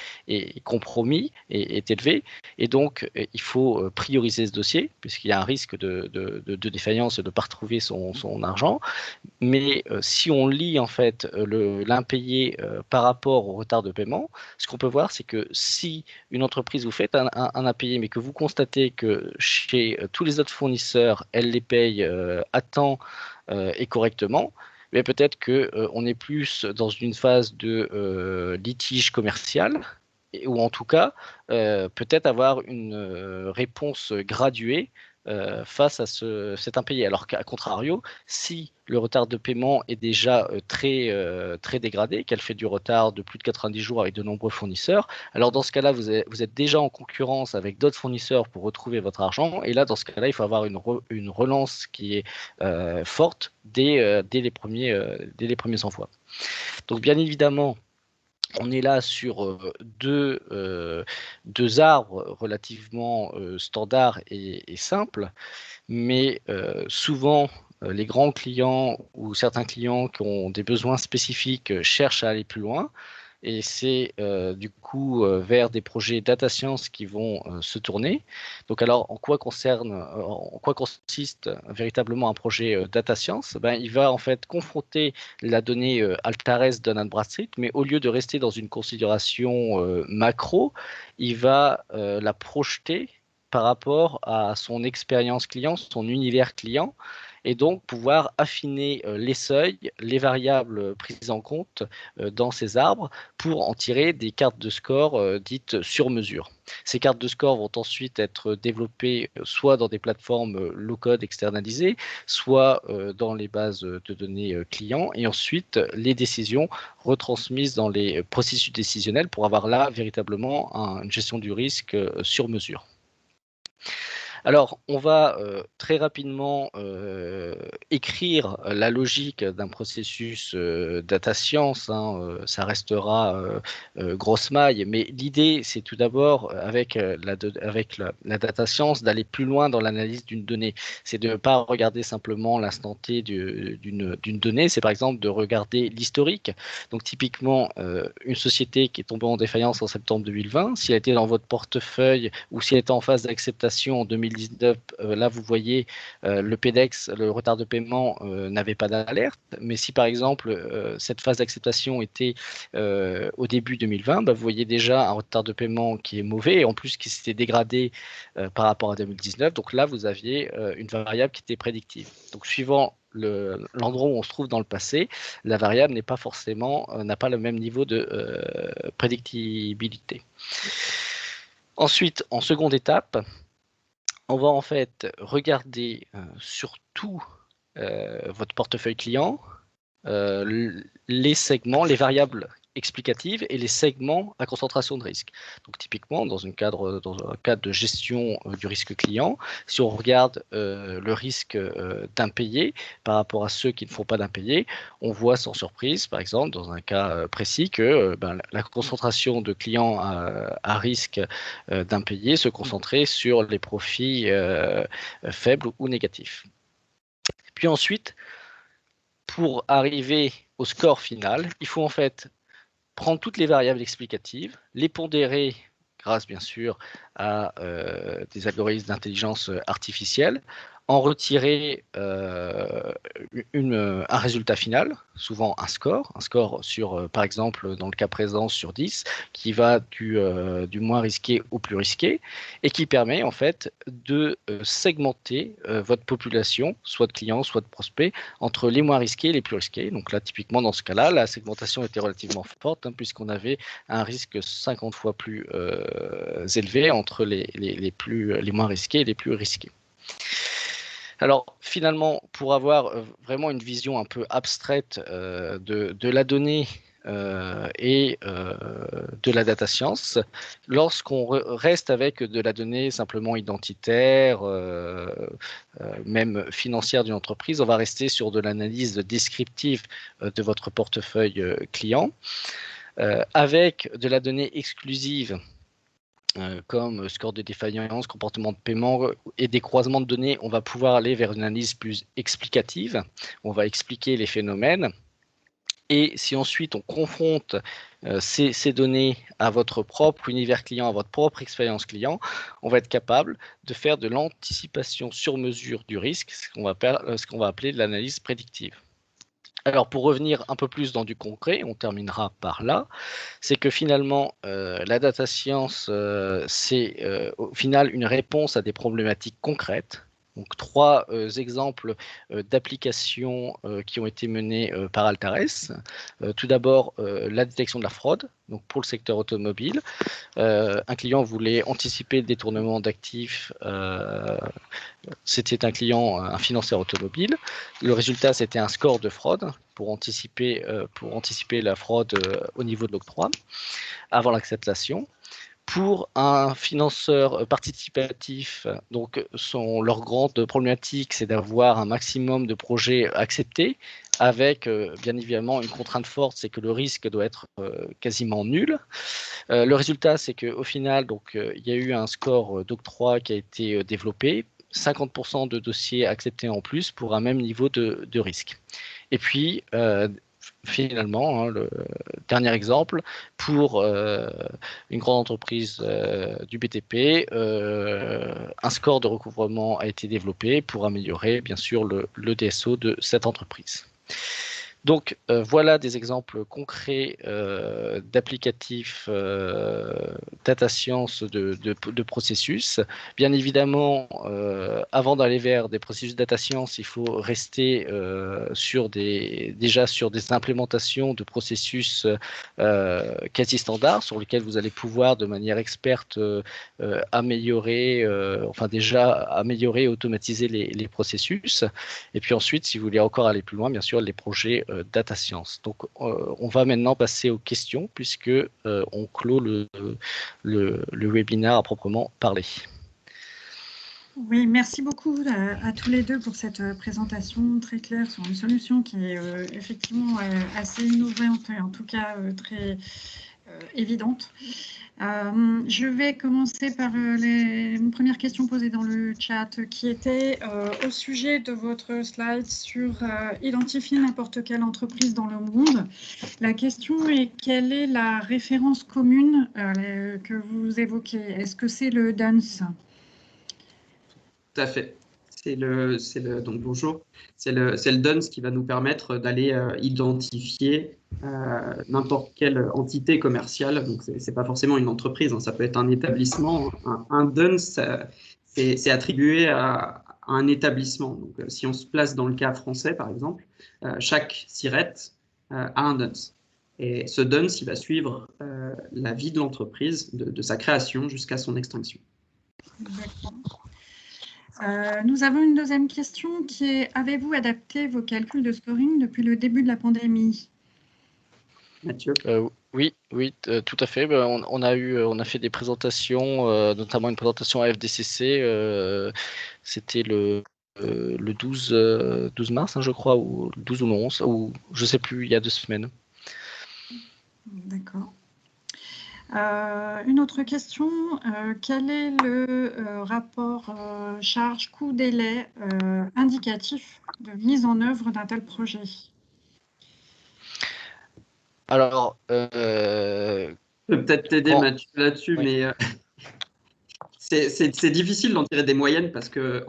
compromis, est élevé, et donc il faut prioriser ce dossier, puisqu'il y a un risque de défaillance, de ne pas retrouver son argent. Mais si on lit en fait l'impayé par rapport au retard de paiement, ce qu'on peut voir, c'est que si une entreprise vous fait un impayé, mais que vous constatez que chez tous les autres fournisseurs, elle les paye à temps et correctement, mais peut-être qu'on est plus dans une phase de litige commercial, ou en tout cas, peut-être avoir une réponse graduée face à cet impayé. Alors qu'à contrario, si le retard de paiement est déjà très dégradé, qu'elle fait du retard de plus de 90 jours avec de nombreux fournisseurs, alors dans ce cas-là, vous êtes déjà en concurrence avec d'autres fournisseurs pour retrouver votre argent. Et là, dans ce cas-là, il faut avoir une relance qui est forte dès les premiers envois. Donc, bien évidemment, on est là sur deux arbres relativement standards et simples, mais souvent les grands clients ou certains clients qui ont des besoins spécifiques cherchent à aller plus loin. Et c'est du coup vers des projets data science qui vont se tourner. Donc alors, en quoi consiste véritablement un projet data science? Ben, il va en fait confronter la donnée Altares Dun & Bradstreet, mais au lieu de rester dans une considération macro, il va la projeter par rapport à son expérience client, son univers client, et donc pouvoir affiner les seuils, les variables prises en compte dans ces arbres pour en tirer des cartes de score dites sur mesure. Ces cartes de score vont ensuite être développées soit dans des plateformes low-code externalisées, soit dans les bases de données clients, et ensuite les décisions retransmises dans les processus décisionnels pour avoir là véritablement une gestion du risque sur mesure. Alors, on va très rapidement écrire la logique d'un processus data science, hein, ça restera grosse maille, mais l'idée, c'est tout d'abord, avec la data science, d'aller plus loin dans l'analyse d'une donnée. C'est de ne pas regarder simplement l'instant T d'une donnée, c'est par exemple de regarder l'historique. Donc, typiquement, une société qui est tombée en défaillance en septembre 2020, si elle était dans votre portefeuille ou si elle était en phase d'acceptation en 2019, là vous voyez le PEDEX, le retard de paiement n'avait pas d'alerte, mais si par exemple cette phase d'acceptation était au début 2020, bah, vous voyez déjà un retard de paiement qui est mauvais et en plus qui s'était dégradé par rapport à 2019. Donc là vous aviez une variable qui était prédictive. Donc suivant l'endroit où on se trouve dans le passé, la variable n'est pas forcément, n'a pas le même niveau de prédictibilité. Ensuite, en seconde étape, on va en fait regarder sur tout votre portefeuille client, les segments, les variables explicatives et les segments à concentration de risque. Donc typiquement, dans un cadre de gestion du risque client, si on regarde le risque d'impayé par rapport à ceux qui ne font pas d'impayé, on voit sans surprise, par exemple, dans un cas précis, que la concentration de clients à risque d'impayé se concentrait sur les profits faibles ou négatifs. Puis ensuite, pour arriver au score final, il faut en fait prendre toutes les variables explicatives, les pondérer grâce bien sûr à des algorithmes d'intelligence artificielle, en retirer un résultat final, souvent un score sur, par exemple, dans le cas présent, sur 10, qui va du moins risqué au plus risqué, et qui permet en fait de segmenter votre population, soit de clients, soit de prospects, entre les moins risqués et les plus risqués. Donc là, typiquement, dans ce cas-là, la segmentation était relativement forte, hein, puisqu'on avait un risque 50 fois plus élevé entre les moins risqués et les plus risqués. Alors finalement, pour avoir vraiment une vision un peu abstraite de la donnée et de la data science, lorsqu'on reste avec de la donnée simplement identitaire, même financière d'une entreprise, on va rester sur de l'analyse descriptive de votre portefeuille client, avec de la donnée exclusive comme score de défaillance, comportement de paiement et des croisements de données, on va pouvoir aller vers une analyse plus explicative. On va expliquer les phénomènes. Et si ensuite on confronte ces données à votre propre univers client, à votre propre expérience client, on va être capable de faire de l'anticipation sur mesure du risque, ce qu'on va appeler de l'analyse prédictive. Alors pour revenir un peu plus dans du concret, on terminera par là, c'est que finalement la data science c'est au final une réponse à des problématiques concrètes. Donc 3 exemples d'applications qui ont été menées par Altares. Tout d'abord la détection de la fraude, donc pour le secteur automobile. Un client voulait anticiper le détournement d'actifs. C'était un client, un financeur automobile. Le résultat, c'était un score de fraude pour anticiper la fraude au niveau de l'octroi avant l'acceptation. Pour un financeur participatif, donc leur grande problématique, c'est d'avoir un maximum de projets acceptés, avec bien évidemment une contrainte forte, c'est que le risque doit être quasiment nul. Le résultat, c'est qu'au final, il y a eu un score d'octroi qui a été développé, 50% de dossiers acceptés en plus pour un même niveau de risque. Et puis, finalement, hein, le dernier exemple, pour une grande entreprise du BTP, un score de recouvrement a été développé pour améliorer, bien sûr, le DSO de cette entreprise. Donc, voilà des exemples concrets d'applicatifs data science de processus. Bien évidemment, avant d'aller vers des processus data science, il faut rester déjà sur des implémentations de processus quasi standards sur lesquels vous allez pouvoir de manière experte améliorer, améliorer et automatiser les processus. Et puis ensuite, si vous voulez encore aller plus loin, bien sûr, les projets data science. Donc, on va maintenant passer aux questions puisque on clôt le webinaire à proprement parler. Oui, merci beaucoup à tous les deux pour cette présentation très claire sur une solution qui est effectivement assez innovante et en tout cas très évidente. Je vais commencer par une première question posée dans le chat qui était au sujet de votre slide sur identifier n'importe quelle entreprise dans le monde. La question est quelle est la référence commune que vous évoquez? Est-ce que c'est le DUNS? Tout à fait. Donc bonjour. C'est le DUNS qui va nous permettre d'aller identifier n'importe quelle entité commerciale. Donc c'est pas forcément une entreprise, hein, ça peut être un établissement. Un DUNS, c'est attribué à un établissement. Donc si on se place dans le cas français, par exemple, chaque SIRET a un DUNS. Et ce DUNS, il va suivre la vie de l'entreprise, de sa création jusqu'à son extinction. D'accord. Nous avons une deuxième question qui est: avez-vous adapté vos calculs de scoring depuis le début de la pandémie? Mathieu? Oui, tout à fait. On a fait des présentations, notamment une présentation à FDCC. C'était le 12 mars, hein, je crois, ou le 12 ou le 11, ou je ne sais plus, il y a 2 semaines. D'accord. Une autre question, quel est le rapport charge-coût-délai indicatif de mise en œuvre d'un tel projet? Alors, je peux peut-être t'aider, Mathieu, là-dessus, oui. Mais c'est difficile d'en tirer des moyennes parce que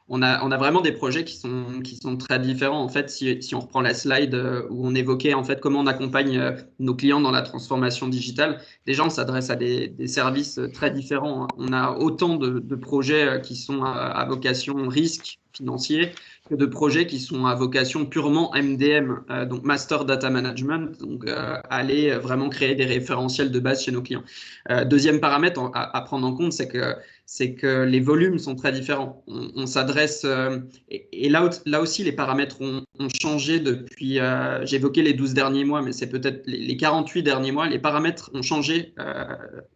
on a vraiment des projets qui sont très différents. En fait, si on reprend la slide où on évoquait en fait comment on accompagne nos clients dans la transformation digitale, déjà on s'adresse à des services très différents. On a autant de projets qui sont à vocation risque financier que de projets qui sont à vocation purement MDM, donc Master Data Management, donc aller vraiment créer des référentiels de base chez nos clients. Deuxième paramètre à prendre en compte, c'est que les volumes sont très différents. On s'adresse, et là aussi, les paramètres ont changé depuis, j'évoquais les 12 derniers mois, mais c'est peut-être les 48 derniers mois, les paramètres ont changé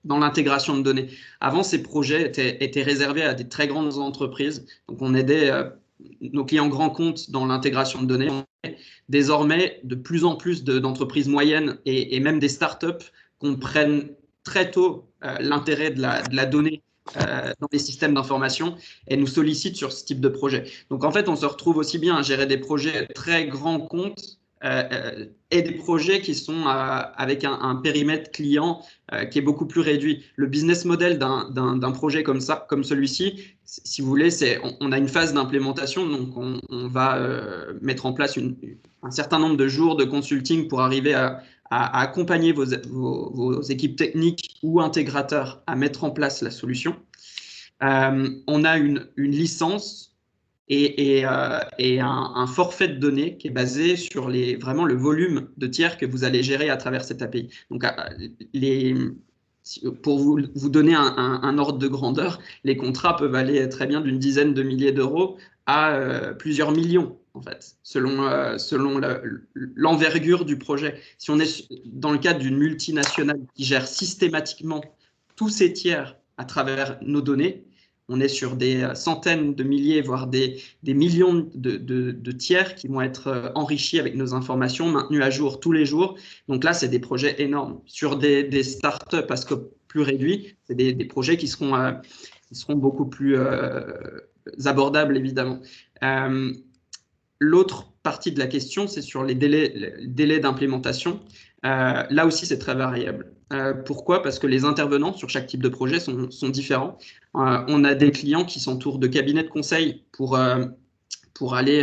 dans l'intégration de données. Avant, ces projets étaient réservés à des très grandes entreprises, donc on aidait nos clients grands comptes dans l'intégration de données. Désormais, de plus en plus d'entreprises moyennes et même des startups comprennent très tôt l'intérêt de la donnée dans les systèmes d'information et nous sollicitent sur ce type de projet. Donc en fait, on se retrouve aussi bien à gérer des projets très grands comptes et des projets qui sont avec un périmètre client qui est beaucoup plus réduit. Le business model d'un projet comme celui-ci, si vous voulez, on a une phase d'implémentation, donc on va mettre en place un certain nombre de jours de consulting pour arriver à accompagner vos équipes techniques ou intégrateurs à mettre en place la solution. On a une licence et un forfait de données qui est basé sur vraiment le volume de tiers que vous allez gérer à travers cette API. Donc, pour vous donner un ordre de grandeur, les contrats peuvent aller très bien d'une dizaine de milliers d'euros à plusieurs millions, en fait, selon l'envergure du projet. Si on est dans le cadre d'une multinationale qui gère systématiquement tous ces tiers à travers nos données, on est sur des centaines de milliers, voire des millions de tiers qui vont être enrichis avec nos informations, maintenus à jour tous les jours. Donc là, c'est des projets énormes. Sur des startups à scope plus réduit, c'est des projets qui seront beaucoup plus abordables, évidemment. L'autre partie de la question, c'est sur les délais d'implémentation. Là aussi, c'est très variable. Pourquoi? Parce que les intervenants sur chaque type de projet sont différents. On a des clients qui s'entourent de cabinets de conseil pour aller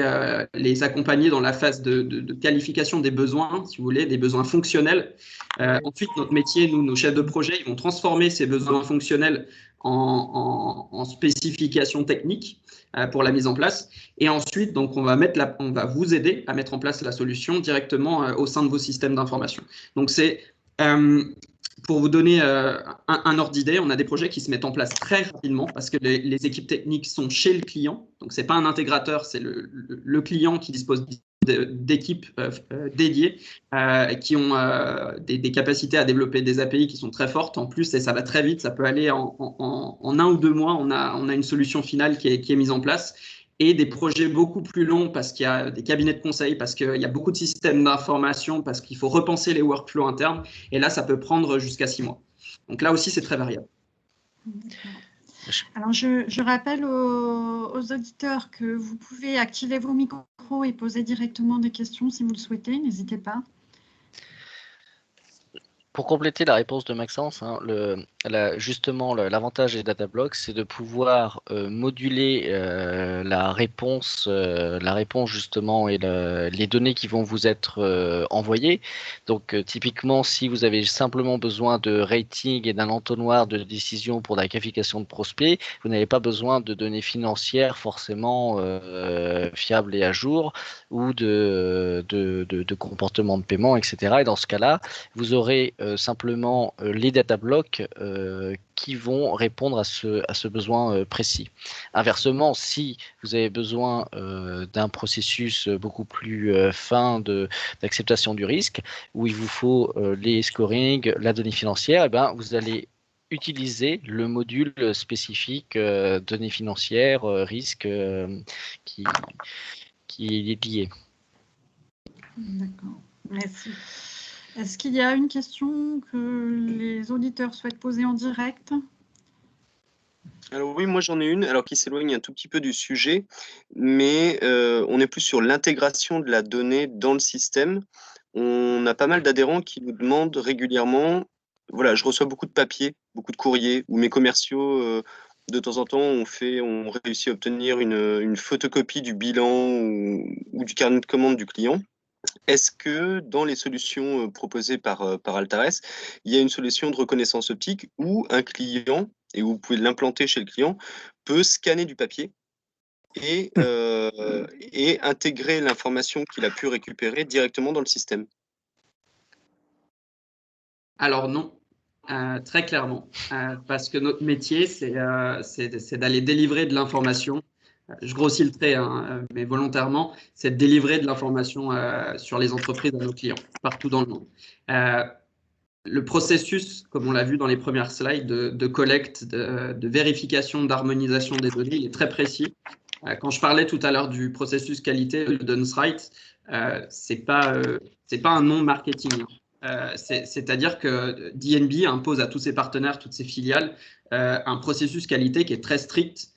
les accompagner dans la phase de qualification des besoins, si vous voulez, des besoins fonctionnels. Ensuite, notre métier, nous, nos chefs de projet, ils vont transformer ces besoins fonctionnels en spécifications techniques pour la mise en place. Et ensuite, donc, on va vous aider à mettre en place la solution directement au sein de vos systèmes d'information. Donc, c'est pour vous donner un ordre d'idée, on a des projets qui se mettent en place très rapidement parce que les équipes techniques sont chez le client. Donc, ce n'est pas un intégrateur, c'est le client qui dispose d'équipes dédiées qui ont des capacités à développer des API qui sont très fortes en plus, et ça va très vite. Ça peut aller en 1 ou 2 mois, on a une solution finale qui est mise en place. Et des projets beaucoup plus longs parce qu'il y a des cabinets de conseil, parce qu'il y a beaucoup de systèmes d'information, parce qu'il faut repenser les workflows internes. Et là, ça peut prendre jusqu'à 6 mois. Donc là aussi, c'est très variable. Alors, je rappelle aux auditeurs que vous pouvez activer vos micros et poser directement des questions si vous le souhaitez. N'hésitez pas. Pour compléter la réponse de Maxence, hein, justement, l'avantage des data blocks, c'est de pouvoir moduler la réponse justement et les données qui vont vous être envoyées. Donc, typiquement, si vous avez simplement besoin de rating et d'un entonnoir de décision pour la qualification de prospect, vous n'avez pas besoin de données financières forcément fiables et à jour, ou de comportement de paiement, etc. Et dans ce cas-là, vous aurez simplement les data blocks qui vont répondre à ce besoin précis. Inversement, si vous avez besoin d'un processus beaucoup plus fin d'acceptation du risque, où il vous faut les scoring, la donnée financière, eh ben, vous allez utiliser le module spécifique données financières, risque qui est lié. D'accord, merci. Est-ce qu'il y a une question que les auditeurs souhaitent poser en direct? Alors oui, moi j'en ai une, alors qui s'éloigne un tout petit peu du sujet, mais on est plus sur l'intégration de la donnée dans le système. On a pas mal d'adhérents qui nous demandent régulièrement, voilà, je reçois beaucoup de papiers, beaucoup de courriers, ou mes commerciaux, de temps en temps, on réussit à obtenir une photocopie du bilan ou du carnet de commande du client. Est-ce que dans les solutions proposées par Altares, il y a une solution de reconnaissance optique où un client, et vous pouvez l'implanter chez le client, peut scanner du papier et intégrer l'information qu'il a pu récupérer directement dans le système? Alors non, très clairement, parce que notre métier, c'est d'aller délivrer de l'information. Je grossis le trait, hein, mais volontairement, c'est de délivrer de l'information sur les entreprises à nos clients, partout dans le monde. Le processus, comme on l'a vu dans les premières slides, de collecte, de vérification, d'harmonisation des données, il est très précis. Quand je parlais tout à l'heure du processus qualité, le Done Right, c'est pas un nom marketing. C'est-à-dire que DNB impose à tous ses partenaires, toutes ses filiales, un processus qualité qui est très strict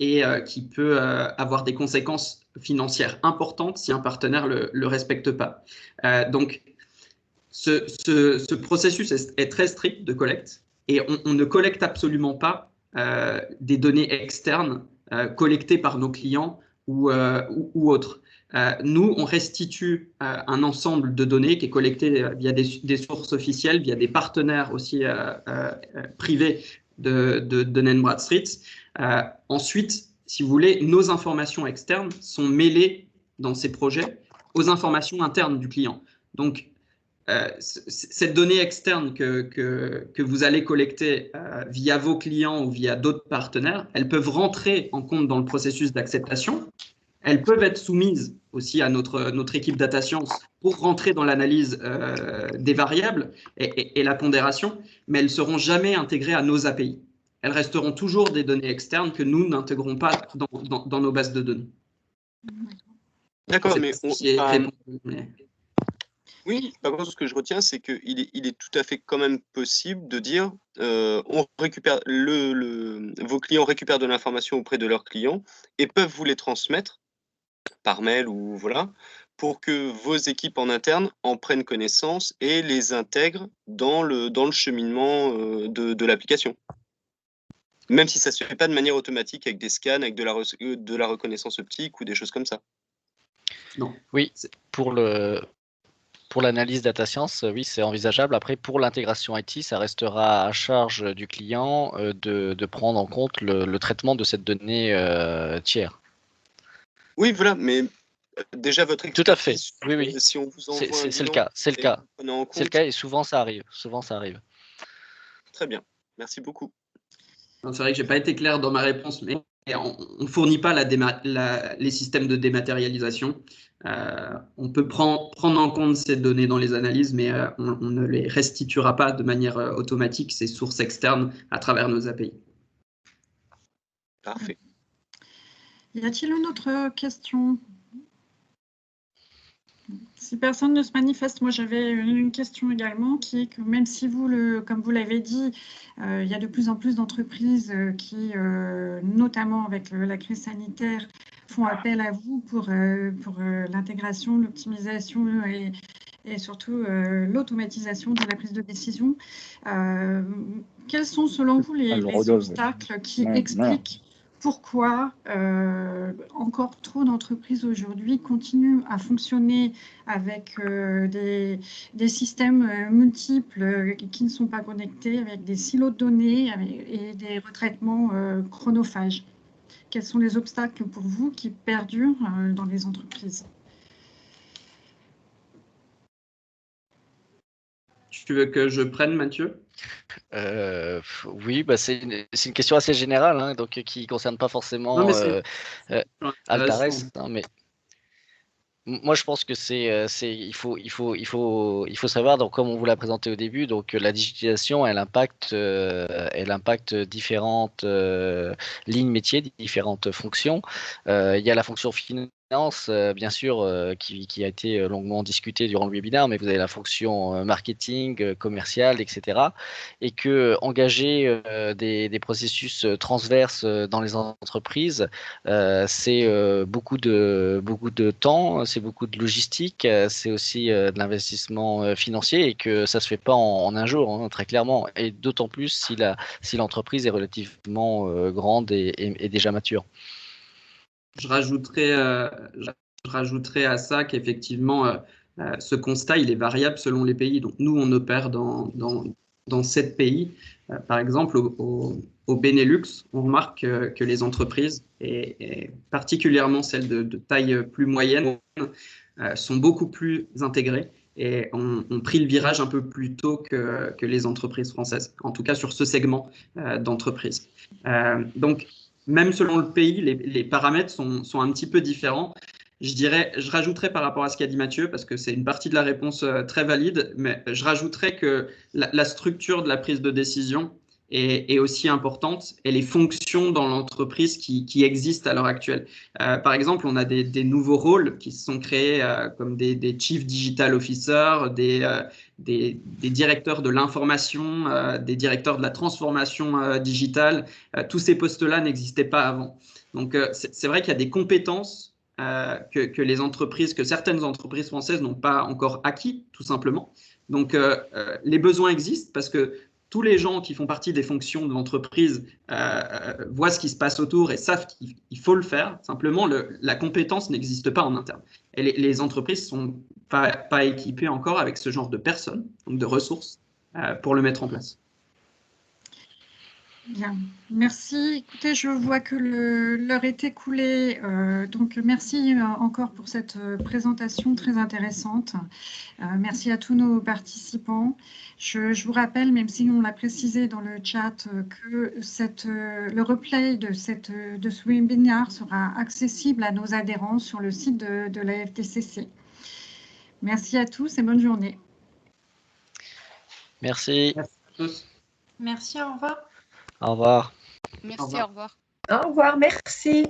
et qui peut avoir des conséquences financières importantes si un partenaire le respecte pas. Donc, ce processus est très strict de collecte et on ne collecte absolument pas des données externes collectées par nos clients ou autres. Nous, on restitue un ensemble de données qui est collecté via des sources officielles, via des partenaires aussi privés de Dun & Bradstreet. Ensuite, si vous voulez, nos informations externes sont mêlées dans ces projets aux informations internes du client. Donc, cette donnée externe que vous allez collecter via vos clients ou via d'autres partenaires, elles peuvent rentrer en compte dans le processus d'acceptation. Elles peuvent être soumises aussi à notre équipe data science pour rentrer dans l'analyse des variables et la pondération, mais elles ne seront jamais intégrées à nos API. Elles resteront toujours des données externes que nous n'intégrons pas dans nos bases de données. D'accord, mais oui, par contre, ce que je retiens, c'est qu'il est tout à fait quand même possible de dire on récupère vos clients récupèrent de l'information auprès de leurs clients et peuvent vous les transmettre par mail ou voilà, pour que vos équipes en interne en prennent connaissance et les intègrent dans le cheminement de l'application. Même si ça ne se fait pas de manière automatique avec des scans, avec de la reconnaissance optique ou des choses comme ça. Non. Oui, pour l'analyse data science, oui, c'est envisageable. Après, pour l'intégration IT, ça restera à charge du client de prendre en compte le traitement de cette donnée tiers. Oui, voilà, mais déjà votre Tout à fait. expertise, Oui, oui. si on vous envoie un C'est le bilan, cas. C'est le et cas. vous prenez en C'est le compte, cas et souvent ça arrive. Souvent ça arrive. très bien. Merci beaucoup. C'est vrai que j'ai pas été clair dans ma réponse, mais on ne fournit pas les systèmes de dématérialisation. On peut prendre en compte ces données dans les analyses, mais on ne les restituera pas de manière automatique, ces sources externes à travers nos API. Parfait. Y a-t-il une autre question? Si personne ne se manifeste, moi j'avais une question également qui est que même si vous, comme vous l'avez dit, il y a de plus en plus d'entreprises qui, notamment avec la crise sanitaire, font appel à vous pour l'intégration, l'optimisation et surtout l'automatisation de la prise de décision. Quels sont selon vous les obstacles qui expliquent pourquoi encore trop d'entreprises aujourd'hui continuent à fonctionner avec des systèmes multiples qui ne sont pas connectés, avec des silos de données et des retraitements chronophages? Quels sont les obstacles pour vous qui perdurent dans les entreprises? Tu veux que je prenne, Mathieu? Oui, bah c'est une question assez générale, hein, donc qui ne concerne pas forcément Altares, hein, mais moi je pense que il faut savoir, donc comme on vous l'a présenté au début, donc la digitalisation elle impacte différentes lignes métiers, différentes fonctions. Il y a la fonction finance, bien sûr, qui a été longuement discutée durant le webinaire, mais vous avez la fonction marketing, commercial, etc. Et que engager des processus transverses dans les entreprises, c'est beaucoup de temps, c'est beaucoup de logistique, c'est aussi de l'investissement financier et que ça se fait pas en un jour, hein, très clairement. Et d'autant plus si l'entreprise est relativement grande et déjà mature. Je rajouterais à ça qu'effectivement, ce constat, il est variable selon les pays. Donc, nous, on opère dans 7 pays. Par exemple, au Benelux, on remarque que les entreprises, et particulièrement celles de taille plus moyenne, sont beaucoup plus intégrées et ont pris le virage un peu plus tôt que les entreprises françaises, en tout cas sur ce segment d'entreprise. Donc, même selon le pays, les paramètres sont un petit peu différents. Je rajouterais par rapport à ce qu'a dit Mathieu, parce que c'est une partie de la réponse très valide, mais je rajouterais que la structure de la prise de décision est aussi importante et les fonctions dans l'entreprise qui existent à l'heure actuelle. Par exemple, on a des nouveaux rôles qui se sont créés comme des Chief Digital Officers, des directeurs de l'information, des directeurs de la transformation digitale. Tous ces postes-là n'existaient pas avant. Donc, c'est vrai qu'il y a des compétences que les entreprises, que certaines entreprises françaises n'ont pas encore acquis, tout simplement. Donc, les besoins existent parce que tous les gens qui font partie des fonctions de l'entreprise voient ce qui se passe autour et savent qu'il faut le faire. Simplement, la compétence n'existe pas en interne. Et les entreprises ne sont pas équipées encore avec ce genre de personnes, donc de ressources, pour le mettre en place. Bien, merci. Écoutez, je vois que l'heure est écoulée, donc merci encore pour cette présentation très intéressante. Merci à tous nos participants. Je vous rappelle, même si on l'a précisé dans le chat, que le replay de ce webinaire sera accessible à nos adhérents sur le site de la FDCC. Merci à tous et bonne journée. Merci. Merci à tous. Merci, au revoir. Au revoir. Merci, au revoir. Au revoir, merci.